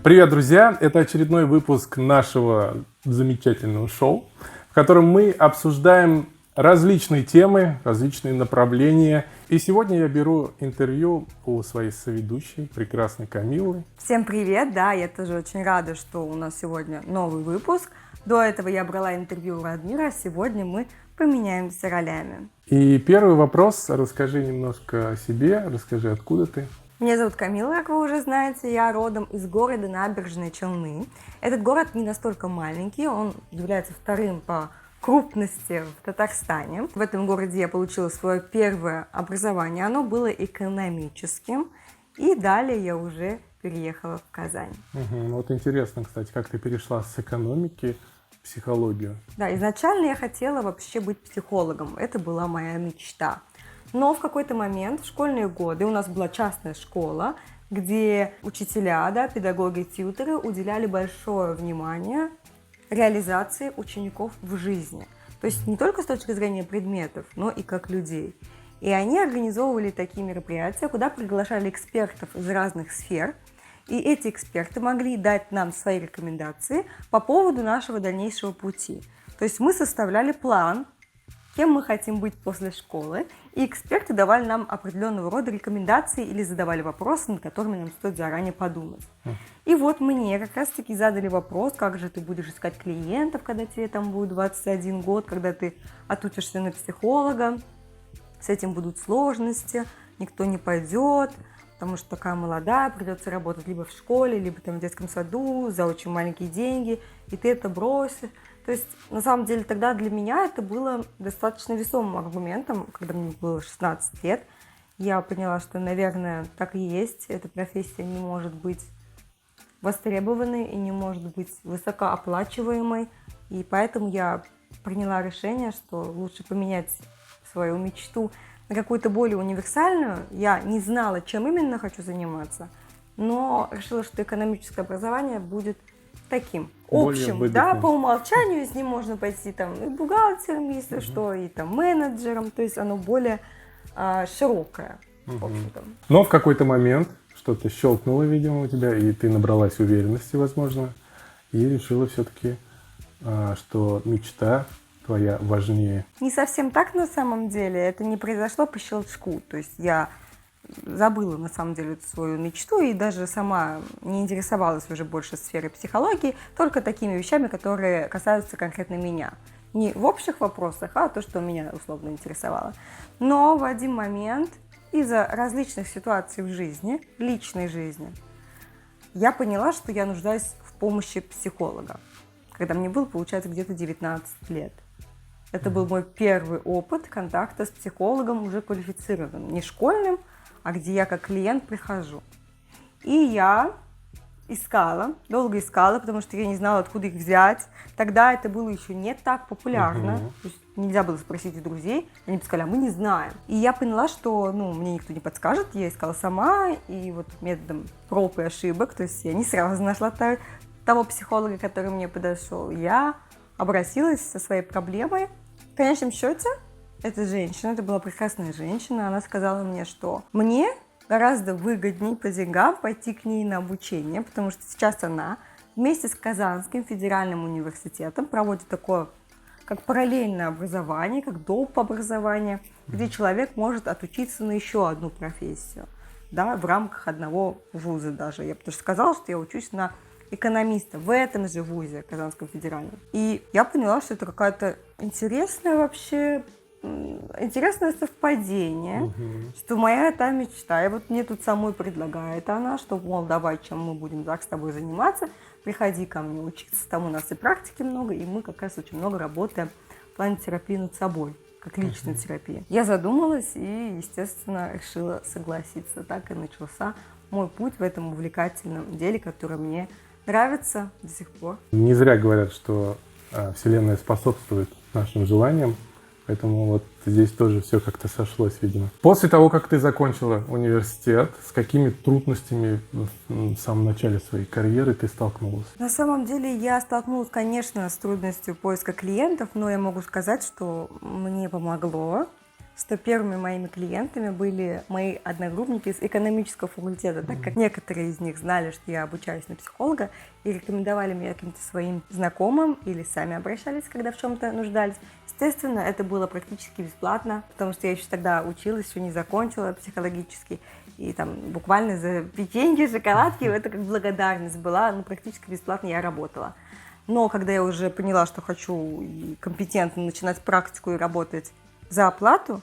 Привет, друзья! Это очередной выпуск нашего замечательного шоу, в котором мы обсуждаем различные темы, различные направления. И сегодня я беру интервью у своей соведущей, прекрасной Камиллы. Всем привет! Да, я тоже очень рада, что у нас сегодня новый выпуск. До этого я брала интервью у Радмира, а сегодня мы поменяемся ролями. И первый вопрос. Расскажи немножко о себе, расскажи, откуда ты. Меня зовут Камилла, как вы уже знаете, я родом из города Набережные Челны. Этот город не настолько маленький, он является вторым по крупности в Татарстане. В этом городе я получила свое первое образование, оно было экономическим, и далее я уже переехала в Казань. Вот интересно, кстати, как ты перешла с экономики в психологию. Да, изначально я хотела вообще быть психологом, это была моя мечта. Но в какой-то момент, в школьные годы, у нас была частная школа, где учителя, педагоги, тьюторы уделяли большое внимание реализации учеников в жизни. То есть не только с точки зрения предметов, но и как людей. И они организовывали такие мероприятия, куда приглашали экспертов из разных сфер. И эти эксперты могли дать нам свои рекомендации по поводу нашего дальнейшего пути. То есть мы составляли план, кем мы хотим быть после школы, и эксперты давали нам определенного рода рекомендации или задавали вопросы, над которыми нам стоит заранее подумать. И вот мне как раз-таки задали вопрос, как же ты будешь искать клиентов, когда тебе там будет 21 год, когда ты отучишься на психолога, с этим будут сложности, никто не пойдет, потому что такая молодая, придется работать либо в школе, либо там в детском саду за очень маленькие деньги, и ты это бросишь. То есть, на самом деле, тогда для меня это было достаточно весомым аргументом, когда мне было 16 лет. Я поняла, что, наверное, так и есть. Эта профессия не может быть востребованной и не может быть высокооплачиваемой. И поэтому я приняла решение, что лучше поменять свою мечту на какую-то более универсальную. Я не знала, чем именно хочу заниматься, но решила, что экономическое образование будет таким общим, по умолчанию. С ним можно пойти там и бухгалтером, если что, и там менеджером, то есть оно более широкое. В общем-то. Но в какой-то момент что-то щелкнуло, видимо, у тебя, и ты набралась уверенности, возможно, и решила все-таки, что мечта твоя важнее. Не совсем так на самом деле, это не произошло по щелчку, то есть я забыла на самом деле эту свою мечту и даже сама не интересовалась уже больше сферой психологии, только такими вещами, которые касаются конкретно меня. Не в общих вопросах, а то, что меня условно интересовало. Но в один момент из-за различных ситуаций в жизни, личной жизни, я поняла, что я нуждаюсь в помощи психолога, когда мне было, получается, где-то 19 лет. Это был мой первый опыт контакта с психологом уже квалифицированным, не школьным, а где я как клиент прихожу. И я искала, долго искала, потому что я не знала, откуда их взять. Тогда это было еще не так популярно. То есть нельзя было спросить у друзей. Они бы сказали, а мы не знаем. И я поняла, что мне никто не подскажет. Я искала сама, и вот методом проб и ошибок, то есть я не сразу нашла того психолога, который мне подошел. Я обратилась со своей проблемой. В конечном счете, эта женщина, это была прекрасная женщина, она сказала мне, что мне гораздо выгоднее по деньгам пойти к ней на обучение, потому что сейчас она вместе с Казанским федеральным университетом проводит такое, как параллельное образование, как доп. Образование, где человек может отучиться на еще одну профессию, в рамках одного вуза даже. Я потому что сказала, что я учусь на экономиста в этом же вузе, Казанском федеральном. И я поняла, что это какая-то интересное совпадение, что моя та мечта, и вот мне тут самой предлагает она, что, мол, давай, чем мы будем с тобой заниматься, приходи ко мне учиться, там у нас и практики много, и мы как раз очень много работаем в плане терапии над собой, как личной терапии. Я задумалась и, естественно, решила согласиться. Так и начался мой путь в этом увлекательном деле, которое мне нравится до сих пор. Не зря говорят, что Вселенная способствует нашим желаниям. Поэтому вот здесь тоже все как-то сошлось, видимо. После того, как ты закончила университет, с какими трудностями в самом начале своей карьеры ты столкнулась? На самом деле я столкнулась, конечно, с трудностью поиска клиентов, но я могу сказать, что мне помогло что первыми моими клиентами были мои одногруппники с экономического факультета, так как некоторые из них знали, что я обучаюсь на психолога, и рекомендовали меня каким-то своим знакомым или сами обращались, когда в чем-то нуждались. Естественно, это было практически бесплатно, потому что я еще тогда училась, еще не закончила психологически, и там буквально за печеньки, шоколадки, это как благодарность была, ну, практически бесплатно я работала. Но когда я уже поняла, что хочу и компетентно начинать практику и работать за оплату,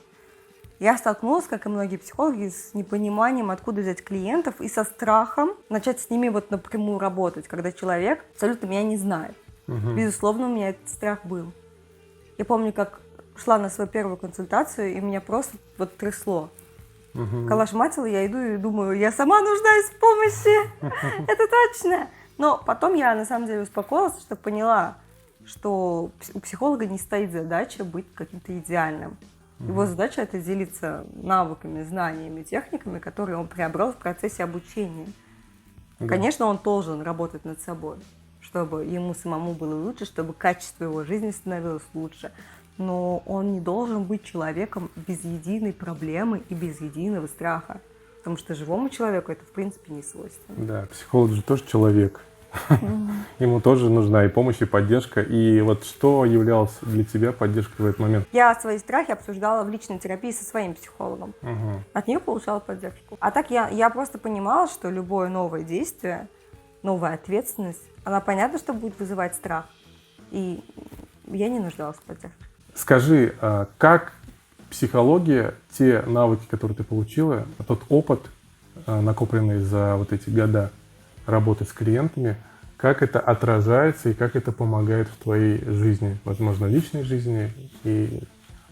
я столкнулась, как и многие психологи, с непониманием, откуда взять клиентов, и со страхом начать с ними вот напрямую работать, когда человек абсолютно меня не знает. Безусловно, у меня этот страх был. Я помню, как шла на свою первую консультацию, и меня просто вот трясло. Калашматила, я иду и думаю, я сама нуждаюсь в помощи, это точно. Но потом я на самом деле успокоилась, что поняла, что у психолога не стоит задача быть каким-то идеальным. Его задача — это делиться навыками, знаниями, техниками, которые он приобрел в процессе обучения. Да. Конечно, он должен работать над собой, чтобы ему самому было лучше, чтобы качество его жизни становилось лучше. Но он не должен быть человеком без единой проблемы и без единого страха. Потому что живому человеку это, в принципе, не свойственно. Да, психолог же тоже человек. Ему тоже нужна и помощь, и поддержка. И вот что являлось для тебя поддержкой в этот момент? Я свои страхи обсуждала в личной терапии со своим психологом. От нее получала поддержку. А так я просто понимала, что любое новое действие, новая ответственность, она понятно, что будет вызывать страх. И я не нуждалась в поддержке. Скажи, как психология, те навыки, которые ты получила, тот опыт, накопленный за вот эти года работы с клиентами, как это отражается и как это помогает в твоей жизни, возможно, личной жизни и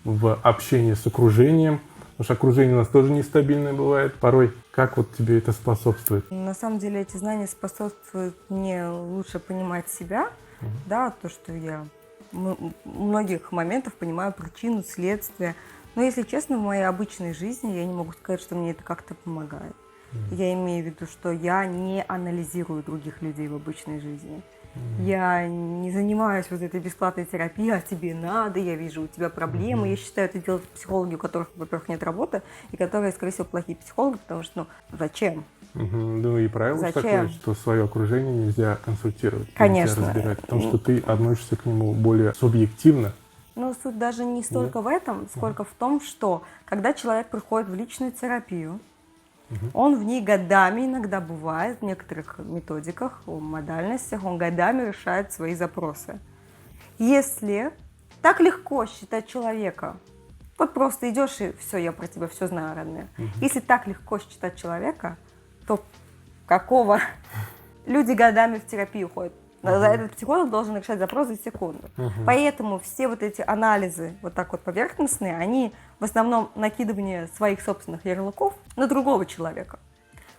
в общении с окружением, потому что окружение у нас тоже нестабильное бывает порой. Как вот тебе это способствует? На самом деле эти знания способствуют мне лучше понимать себя, да, то, что я в многих моментах понимаю причину, следствие. Но, если честно, в моей обычной жизни я не могу сказать, что мне это как-то помогает. Я имею в виду, что я не анализирую других людей в обычной жизни. Я не занимаюсь вот этой бесплатной терапией, а тебе надо, я вижу у тебя проблемы. Я считаю, это делают психологи, у которых, во-первых, нет работы, и которые, скорее всего, плохие психологи, потому что, ну, зачем? Ну и правило же такое, что свое окружение нельзя консультировать, конечно, нельзя разбирать, потому что ты относишься к нему более субъективно. Но суть даже не столько в этом, сколько в том, что когда человек приходит в личную терапию, он в ней годами иногда бывает, в некоторых методиках, в модальностях, он годами решает свои запросы. Если так легко считать человека, вот просто идешь и все, я про тебя все знаю, родная. Если так легко считать человека, то какого? Люди годами в терапию ходят. Этот психолог должен решать запрос за секунду. Поэтому все вот эти анализы, вот так вот поверхностные, они в основном накидывание своих собственных ярлыков на другого человека.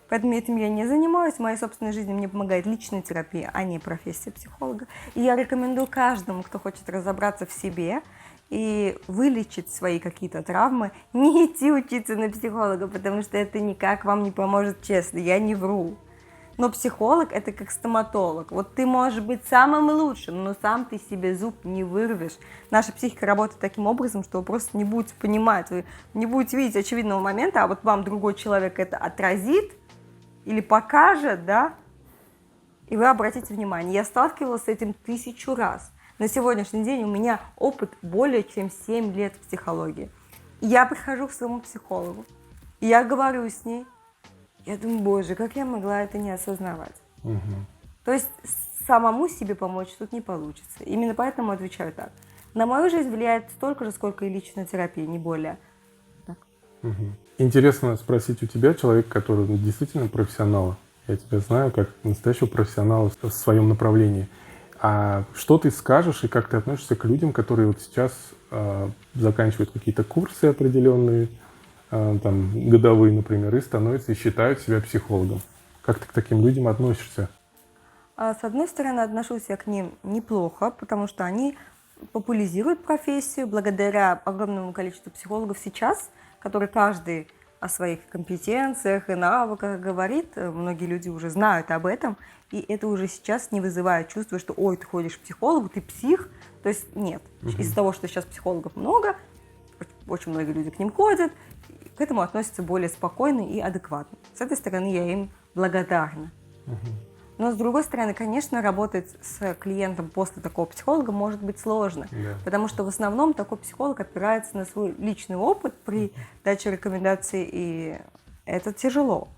Поэтому этим я не занимаюсь. В моей собственной жизни мне помогает личная терапия, а не профессия психолога. И я рекомендую каждому, кто хочет разобраться в себе и вылечить свои какие-то травмы, не идти учиться на психолога, потому что это никак вам не поможет, честно, я не вру. Но психолог – это как стоматолог. Вот ты можешь быть самым лучшим, но сам ты себе зуб не вырвешь. Наша психика работает таким образом, что вы просто не будете понимать, вы не будете видеть очевидного момента, а вот вам другой человек это отразит или покажет, да, и вы обратите внимание. Я сталкивалась с этим 1000 раз. На сегодняшний день у меня опыт более чем 7 лет в психологии. И я прихожу к своему психологу, и я говорю с ней. Я думаю, боже, как я могла это не осознавать? То есть самому себе помочь тут не получится. Именно поэтому отвечаю так. На мою жизнь влияет столько же, сколько и личная терапия, не более. Так. Интересно спросить у тебя, человек, который действительно профессионал. Я тебя знаю как настоящего профессионала в своем направлении. А что ты скажешь и как ты относишься к людям, которые вот сейчас заканчивают какие-то курсы определенные, там, годовые, например, и становятся и считают себя психологом. Как ты к таким людям относишься? С одной стороны, отношусь я к ним неплохо, потому что они популяризируют профессию благодаря огромному количеству психологов сейчас, которые каждый о своих компетенциях и навыках говорит. Многие люди уже знают об этом, и это уже сейчас не вызывает чувства, что «Ой, ты ходишь к психологу, ты псих». То есть нет. Из-за того, что сейчас психологов много, очень многие люди к ним ходят, и к этому относятся более спокойно и адекватно. С этой стороны я им благодарна. Но с другой стороны, конечно, работать с клиентом после такого психолога может быть сложно, потому что в основном такой психолог опирается на свой личный опыт при даче рекомендаций, и это тяжело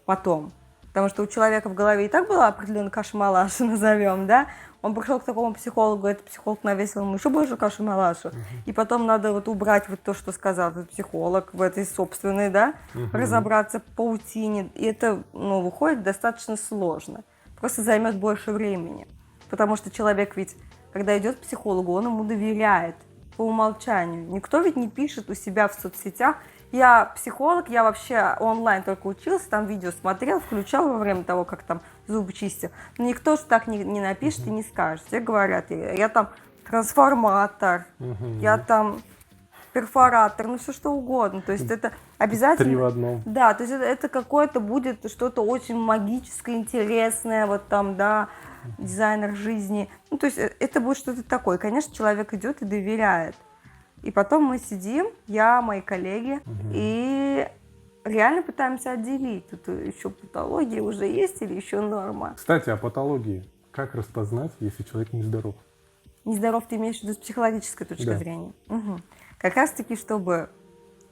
потом. Потому что у человека в голове и так была определенная каша-малаша, назовем, да? Он пришел к такому психологу, этот психолог навесил ему еще больше кашу-малашу. И потом надо вот убрать вот то, что сказал этот психолог в этой собственной, да, разобраться в паутине. И это, ну, выходит достаточно сложно. Просто займет больше времени. Потому что человек ведь, когда идет к психологу, он ему доверяет по умолчанию. Никто ведь не пишет у себя в соцсетях: я психолог, я вообще онлайн только учился, там видео смотрел, включал во время того, как там зубы чистил. Но никто же так не напишет и не скажет. Все говорят: я там трансформатор, я там перфоратор, ну все что угодно. То есть это обязательно... 3 в одном. Да, то есть это какое-то будет что-то очень магическое, интересное, вот там, да, дизайнер жизни. Ну, то есть это будет что-то такое. Конечно, человек идет и доверяет. И потом мы сидим, я, мои коллеги, и реально пытаемся отделить. Тут еще патология уже есть или еще норма. Кстати, о патологии. Как распознать, если человек нездоров? Нездоров ты имеешь в виду с психологической точки зрения? Угу. Как раз-таки, чтобы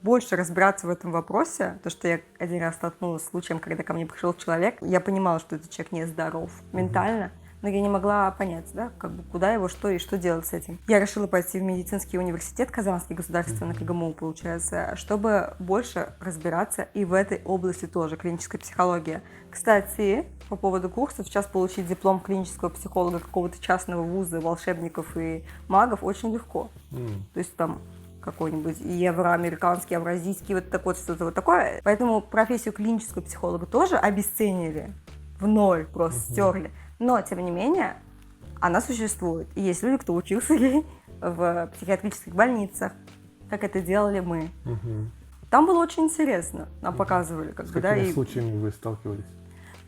больше разбираться в этом вопросе, то, что я один раз столкнулась с случаем, когда ко мне пришел человек, я понимала, что этот человек нездоров ментально, но я не могла понять, да, как бы куда его, что и что делать с этим. Я решила пойти в медицинский университет, Казанский государственный, КГМУ, получается, чтобы больше разбираться и в этой области тоже, клинической психологии. Кстати, по поводу курсов, сейчас получить диплом клинического психолога какого-то частного вуза, волшебников и магов очень легко. То есть там какой-нибудь евроамериканский, евразийский, вот такое что-то вот такое. Поэтому профессию клинического психолога тоже обесценили, в ноль просто стерли. Но, тем не менее, она существует. И есть люди, кто учился ей в психиатрических больницах, как это делали мы. Там было очень интересно. Нам показывали, как бы, да, С какими случаями вы сталкивались?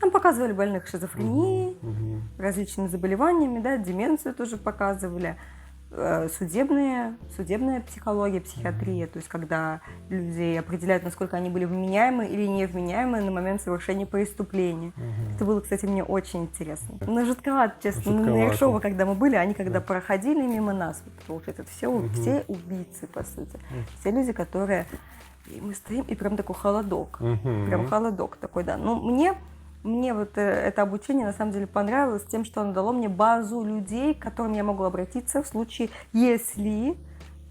Нам показывали больных шизофренией, различными заболеваниями, да, деменцию тоже показывали. Судебная психология, психиатрия, то есть когда людей определяют, насколько они были вменяемы или невменяемы на момент совершения преступления. Это было, кстати, мне очень интересно. Но жутковато, честно. На Ершова, когда мы были, они когда проходили мимо нас, вот, получается, это все убийцы, по сути. Все люди, которые... И мы стоим, и прям такой холодок. Прям холодок такой, да. Ну, мне вот это обучение на самом деле понравилось тем, что оно дало мне базу людей, к которым я могу обратиться в случае, если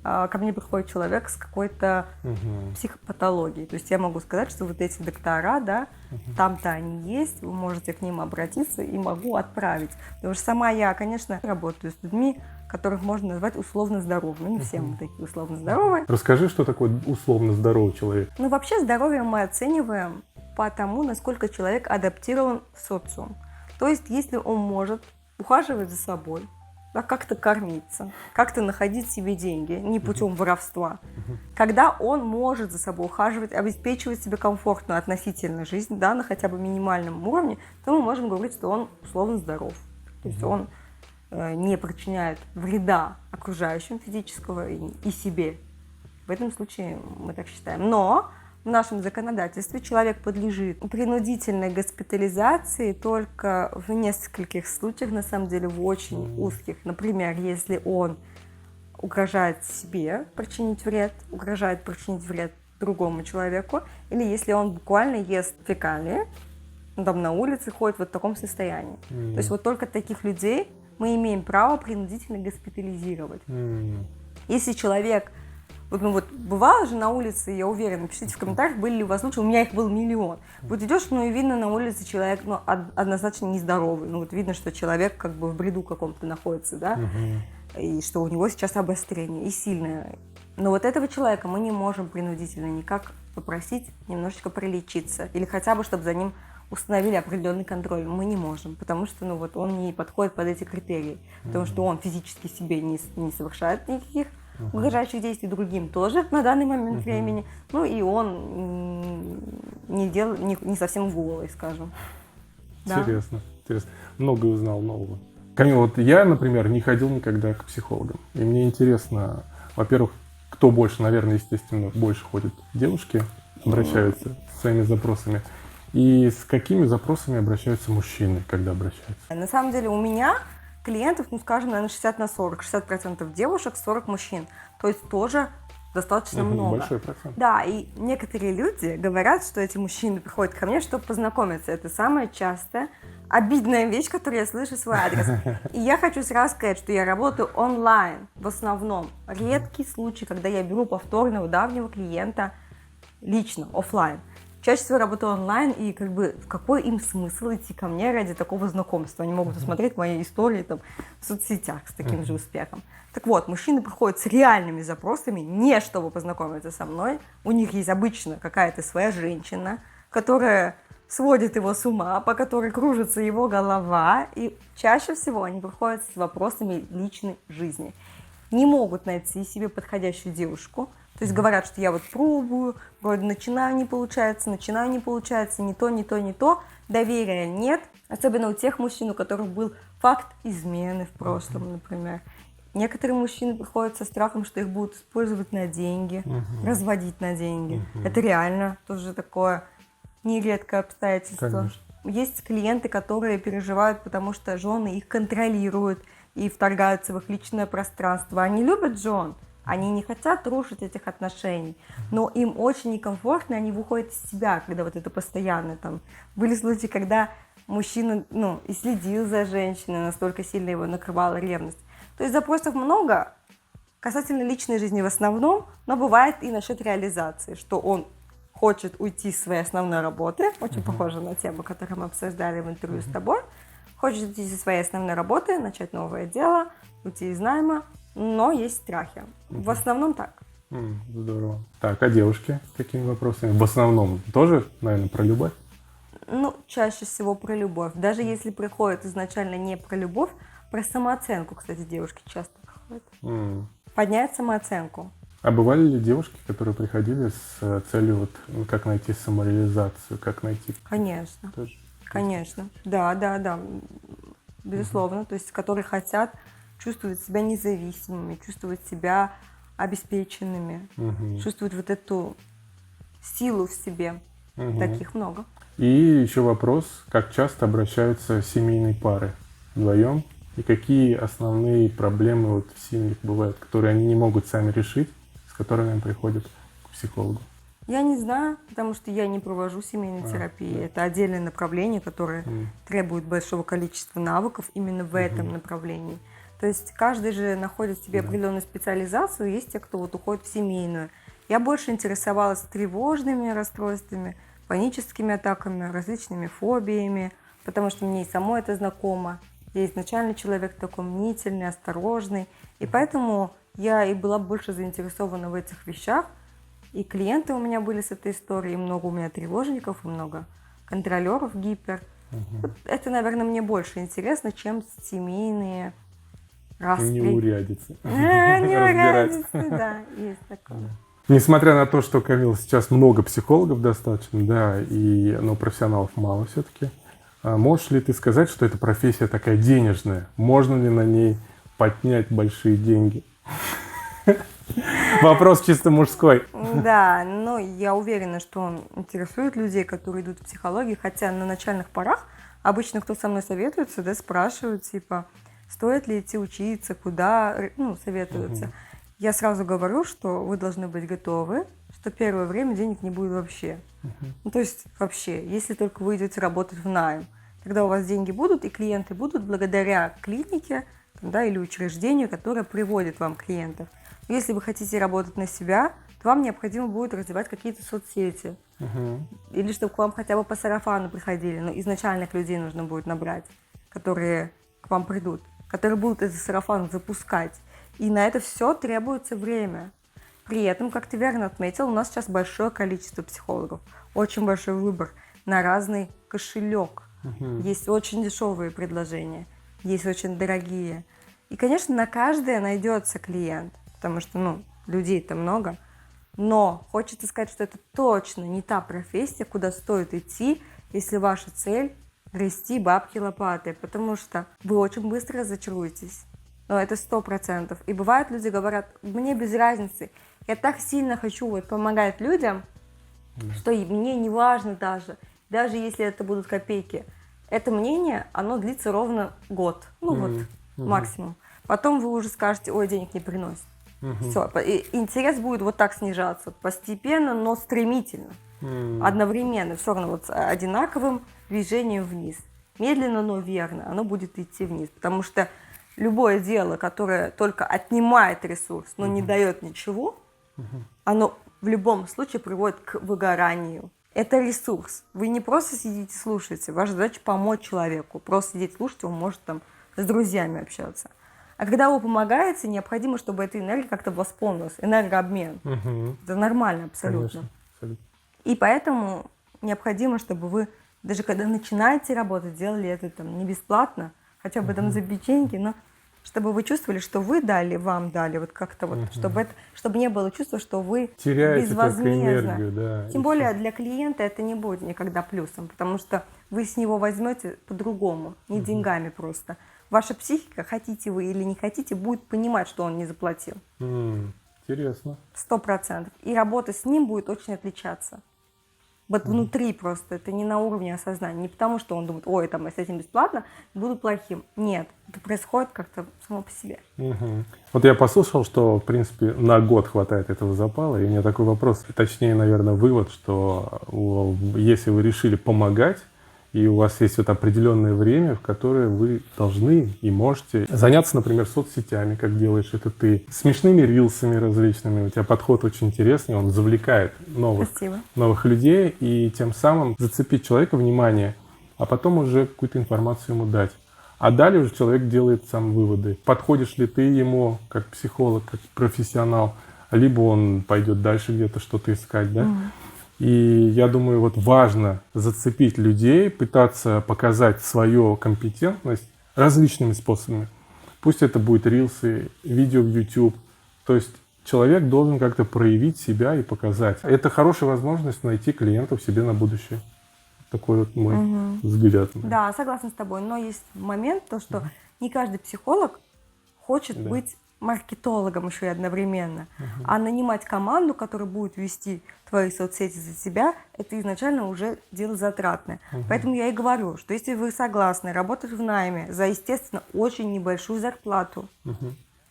ко мне приходит человек с какой-то психопатологией. То есть я могу сказать, что вот эти доктора, да, там-то они есть, вы можете к ним обратиться и могу отправить. Потому что сама я, конечно, работаю с людьми, которых можно назвать условно здоровыми. Не все мы такие условно здоровые. Расскажи, что такое условно здоровый человек. Ну, вообще здоровье мы оцениваем по тому, насколько человек адаптирован в социум. То есть, если он может ухаживать за собой, да, как-то кормиться, как-то находить себе деньги, не путем воровства. Когда он может за собой ухаживать, обеспечивать себе комфортную относительно жизнь, да, на хотя бы минимальном уровне, то мы можем говорить, что он условно здоров. То есть он не причиняет вреда окружающим физического и себе. В этом случае мы так считаем. Но в нашем законодательстве человек подлежит принудительной госпитализации только в нескольких случаях, на самом деле в очень узких. Например, если он угрожает себе причинить вред, угрожает причинить вред другому человеку, или если он буквально ест фекалии, там на улице ходит вот в таком состоянии. То есть вот только таких людей мы имеем право принудительно госпитализировать. Если человек... Вот бывало же на улице, я уверена, пишите в комментариях, были ли у вас случаи, у меня их был миллион. Вот идешь, ну и видно на улице человек, ну, однозначно нездоровый. Ну вот видно, что человек как бы в бреду каком-то находится, да, и что у него сейчас обострение, и сильное. Но вот этого человека мы не можем принудительно никак попросить немножечко прилечиться. Или хотя бы, чтобы за ним установили определенный контроль. Мы не можем, потому что ну, вот он не подходит под эти критерии. Потому что он физически себе не совершает никаких угрожающих действий другим тоже на данный момент времени. Ну и он не совсем голый, скажем. Интересно, интересно. Много узнал нового. Вот я, например, не ходил никогда к психологам. И мне интересно, во-первых, кто больше, наверное, естественно, больше ходят девушки, обращаются со своими запросами. И с какими запросами обращаются мужчины, когда обращаются? На самом деле у меня клиентов, ну скажем, наверное, 60/40. 60% девушек, 40 мужчин. То есть тоже достаточно много. Большой процент. Да, и некоторые люди говорят, что эти мужчины приходят ко мне, чтобы познакомиться. Это самая частая обидная вещь, которую я слышу в свой адрес. И я хочу сразу сказать, что я работаю онлайн в основном. Редкий случай, когда я беру повторного давнего клиента лично, офлайн. Чаще всего работаю онлайн, и как бы какой им смысл идти ко мне ради такого знакомства? Они могут посмотреть мои истории там, в соцсетях с таким же успехом. Так вот, мужчины приходят с реальными запросами, не чтобы познакомиться со мной. У них есть обычно какая-то своя женщина, которая сводит его с ума, по которой кружится его голова. И чаще всего они приходят с вопросами личной жизни. Не могут найти себе подходящую девушку. То есть говорят, что я вот пробую, вроде начинаю, не получается, не то, не то, не то. Доверия нет, особенно у тех мужчин, у которых был факт измены в прошлом, например. Некоторые мужчины приходят со страхом, что их будут использовать на деньги, разводить на деньги. Это реально тоже такое нередкое обстоятельство. Конечно. Есть клиенты, которые переживают, потому что жены их контролируют и вторгаются в их личное пространство. Они любят жен. Они не хотят рушить этих отношений, но им очень некомфортно, они выходят из себя, когда вот это постоянно там. Были случаи, когда мужчина, и следил за женщиной, настолько сильно его накрывала ревность. То есть запросов много, касательно личной жизни в основном, но бывает и насчет реализации, что он хочет уйти с своей основной работы, очень похоже на тему, которую мы обсуждали в интервью с тобой, хочет уйти со своей основной работы, начать новое дело, уйти из найма, но есть страхи. В основном так. Здорово. Так, а девушки с какими вопросами? В основном тоже, наверное, про любовь? Чаще всего про любовь. Даже если приходит изначально не про любовь, про самооценку, кстати, девушки часто приходят. Поднять самооценку. А бывали ли девушки, которые приходили с целью, как найти самореализацию, как найти... Конечно. Тоже? Конечно. Да. Безусловно. То есть, которые хотят чувствовать себя независимыми, чувствовать себя обеспеченными, чувствовать вот эту силу в себе. Таких много. И еще вопрос, как часто обращаются семейные пары вдвоем, и какие основные проблемы вот в семьях бывают, которые они не могут сами решить, с которыми они приходят к психологу? Я не знаю, потому что я не провожу семейной терапии. Да. Это отдельное направление, которое требует большого количества навыков именно в этом направлении. То есть каждый же находит в себе определенную специализацию, есть те, кто вот уходит в семейную. Я больше интересовалась тревожными расстройствами, паническими атаками, различными фобиями, потому что мне и самой это знакомо. Я изначально человек такой мнительный, осторожный, и поэтому я и была больше заинтересована в этих вещах. И клиенты у меня были с этой историей, и много у меня тревожников, и много контролеров гипер. Вот это, наверное, мне больше интересно, чем семейные распри. Неурядицы. Неурядицы, да, есть такое. Несмотря на то, что, Камила, сейчас много психологов достаточно, да, но профессионалов мало все-таки, можешь ли ты сказать, что эта профессия такая денежная? Можно ли на ней поднять большие деньги? Вопрос чисто мужской. Да, но я уверена, что он интересует людей, которые идут в психологию, хотя на начальных порах обычно кто со мной советуется, да, спрашивают, типа, стоит ли идти учиться, куда, советуются. Я сразу говорю, что вы должны быть готовы, что первое время денег не будет вообще. То есть вообще, если только вы идете работать в найм, тогда у вас деньги будут, и клиенты будут благодаря клинике, да, или учреждению, которое приводит вам клиентов. Если вы хотите работать на себя, то вам необходимо будет развивать какие-то соцсети. Или чтобы к вам хотя бы по сарафану приходили. Но изначальных людей нужно будет набрать, которые к вам придут, которые будут этот сарафан запускать. И на это все требуется время. При этом, как ты верно отметил, у нас сейчас большое количество психологов, очень большой выбор на разный кошелек. Есть очень дешевые предложения, есть очень дорогие. И, конечно, на каждое найдется клиент, потому что, людей-то много. Но хочется сказать, что это точно не та профессия, куда стоит идти, если ваша цель – грести бабки лопатой, потому что вы очень быстро разочаруетесь. Но это 100%. И бывает, люди говорят, мне без разницы, Я так сильно хочу вот помогать людям, что и мне не важно даже если это будут копейки. Это мнение, оно длится ровно год, ну вот максимум. Потом вы уже скажете, ой, денег не приносит. Все, интерес будет вот так снижаться, постепенно, но стремительно, одновременно, все равно вот с одинаковым движением вниз. Медленно, но верно, оно будет идти вниз, потому что любое дело, которое только отнимает ресурс, но не дает ничего, оно в любом случае приводит к выгоранию. Это ресурс. Вы не просто сидите и слушаете, ваша задача помочь человеку. Просто сидеть слушать, он может там с друзьями общаться. А когда вы помогаете, необходимо, чтобы эта энергия как-то восполнилась. Энергообмен. Это нормально абсолютно. Конечно, абсолютно. И поэтому необходимо, чтобы вы, даже когда начинаете работать, делали это там не бесплатно, хотя бы там за печеньки, но чтобы вы чувствовали, что вы дали, вам дали, вот как-то вот, чтобы не было чувства, что вы Теряете только безвозмездно. энергию, да. Тем более для клиента это не будет никогда плюсом, потому что вы с него возьмете по-другому, не деньгами просто. Ваша психика, хотите вы или не хотите, будет понимать, что он не заплатил. Интересно. 100%. И работа с ним будет очень отличаться. Вот внутри просто, это не на уровне осознания. Не потому, что он думает, ой, там, я с этим бесплатно, буду плохим. Нет, это происходит как-то само по себе. Вот я послушал, что, в принципе, на год хватает этого запала, и у меня такой вопрос, точнее, наверное, вывод, что если вы решили помогать, и у вас есть вот определенное время, в которое вы должны и можете заняться, например, соцсетями, как делаешь это ты, смешными рилсами различными. У тебя подход очень интересный, он завлекает новых людей, и тем самым зацепить человека внимание, а потом уже какую-то информацию ему дать. А далее уже человек делает сам выводы. Подходишь ли ты ему как психолог, как профессионал, либо он пойдет дальше где-то что-то искать, да? И я думаю, вот важно зацепить людей, пытаться показать свою компетентность различными способами. Пусть это будет рилсы, видео в YouTube. То есть человек должен как-то проявить себя и показать. Это хорошая возможность найти клиентов себе на будущее. Такой вот мой взгляд. Да, согласна с тобой. Но есть момент, то, что не каждый психолог хочет быть маркетологом еще и одновременно. А нанимать команду, которая будет вести твои соцсети за тебя, это изначально уже дело затратное. Поэтому я и говорю, что если вы согласны работать в найме за, естественно, очень небольшую зарплату,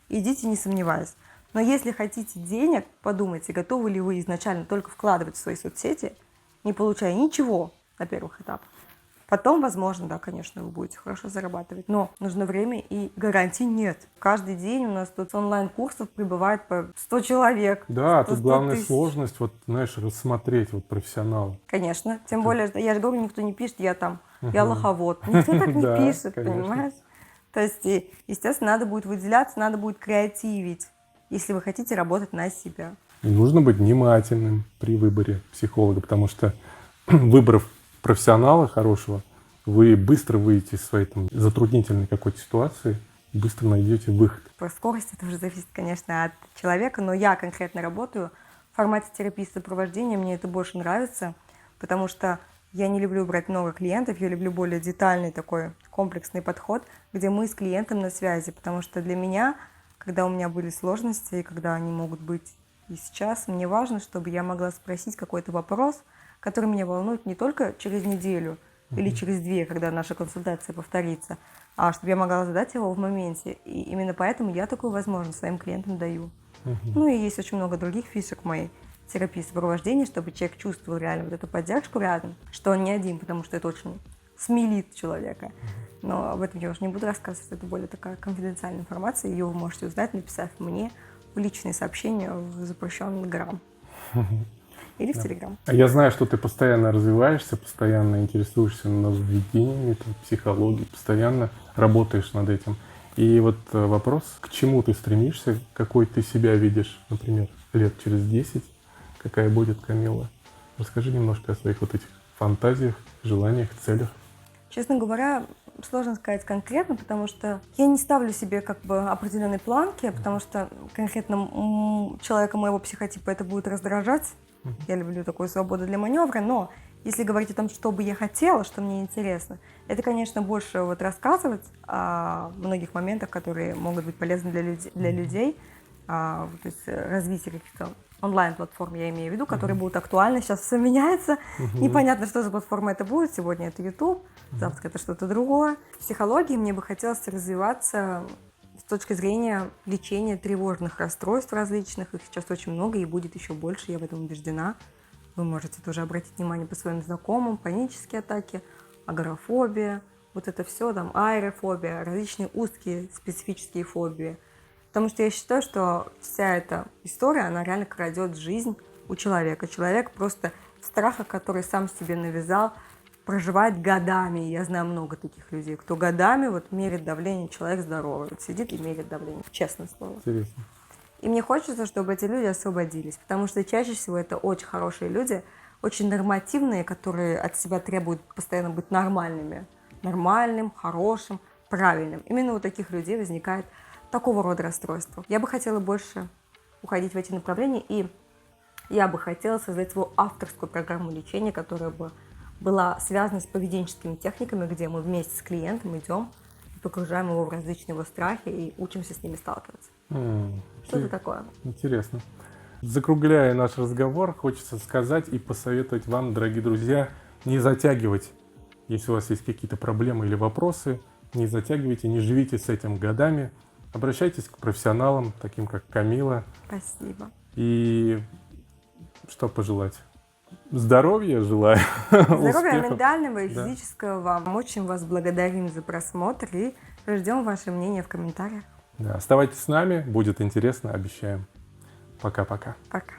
идите, не сомневаясь. Но если хотите денег, подумайте, готовы ли вы изначально только вкладывать в свои соцсети, не получая ничего на первых этапах. Потом, возможно, да, конечно, вы будете хорошо зарабатывать, но нужно время и гарантий нет. Каждый день у нас тут онлайн-курсов прибывает по 100 человек. Да, тут главная сложность, вот, знаешь, рассмотреть вот профессионала. Конечно, тем более, я же говорю, никто не пишет, я лоховод. Никто так не пишет, понимаешь? То есть, естественно, надо будет выделяться, надо будет креативить, если вы хотите работать на себя. И нужно быть внимательным при выборе психолога, потому что выбрав профессионала хорошего, вы быстро выйдете из своей там затруднительной какой-то ситуации, быстро найдете выход. Про скорость это уже зависит, конечно, от человека, но я конкретно работаю в формате терапии сопровождения, мне это больше нравится, потому что я не люблю брать много клиентов, я люблю более детальный такой комплексный подход, где мы с клиентом на связи, потому что для меня, когда у меня были сложности, когда они могут быть и сейчас, мне важно, чтобы я могла спросить какой-то вопрос, который меня волнует не только через неделю или через 2, когда наша консультация повторится, а чтобы я могла задать его в моменте. И именно поэтому я такую возможность своим клиентам даю. Ну и есть очень много других фишек в моей терапии сопровождения, чтобы человек чувствовал реально вот эту поддержку рядом, что он не один, потому что это очень смелит человека. Но об этом я уже не буду рассказывать, это более такая конфиденциальная информация, ее вы можете узнать, написав мне в личные сообщения в запрещенный Telegram. Или в Telegram. Я знаю, что ты постоянно развиваешься, постоянно интересуешься нововведениями, психологией, постоянно работаешь над этим. И вот вопрос, к чему ты стремишься, какой ты себя видишь, например, лет через 10, какая будет Камилла? Расскажи немножко о своих вот этих фантазиях, желаниях, целях. Честно говоря, сложно сказать конкретно, потому что я не ставлю себе как бы определенной планки, потому что конкретно человека моего психотипа это будет раздражать. Я люблю такую свободу для маневра, но если говорить о том, что бы я хотела, что мне интересно, это, конечно, больше вот рассказывать о многих моментах, которые могут быть полезны для людей, то есть развитие каких-то онлайн-платформ я имею в виду, которые будут актуальны. Сейчас все меняется. Непонятно, что за платформа это будет. Сегодня это YouTube, завтра это что-то другое. В психологии мне бы хотелось развиваться с точки зрения лечения тревожных расстройств различных. Их сейчас очень много и будет еще больше, я в этом убеждена. Вы можете тоже обратить внимание по своим знакомым. Панические атаки, агорафобия, вот это все, там, аэрофобия, различные узкие специфические фобии. Потому что я считаю, что вся эта история, она реально крадет жизнь у человека. Человек просто в страхах, который сам себе навязал, проживает годами. Я знаю много таких людей, кто годами вот мерит давление, человек здоровый, вот сидит и мерит давление, честное слово. Интересно. И мне хочется, чтобы эти люди освободились, потому что чаще всего это очень хорошие люди, очень нормативные, которые от себя требуют постоянно быть нормальными. Нормальным, хорошим, правильным. Именно у таких людей возникает такого рода расстройства. Я бы хотела больше уходить в эти направления, и я бы хотела создать свою авторскую программу лечения, которая бы была связана с поведенческими техниками, где мы вместе с клиентом идем и погружаем его в различные его страхи и учимся с ними сталкиваться. Что это такое? Интересно. Закругляя наш разговор, хочется сказать и посоветовать вам, дорогие друзья, не затягивать. Если у вас есть какие-то проблемы или вопросы, не затягивайте, не живите с этим годами. Обращайтесь к профессионалам, таким как Камила. Спасибо. И что пожелать? Здоровья желаю. Здоровья Успехов. ментального и Да. физического вам. Очень вас благодарим за просмотр и ждем ваше мнение в комментариях. Да, оставайтесь с нами, будет интересно, обещаем. Пока-пока. Пока.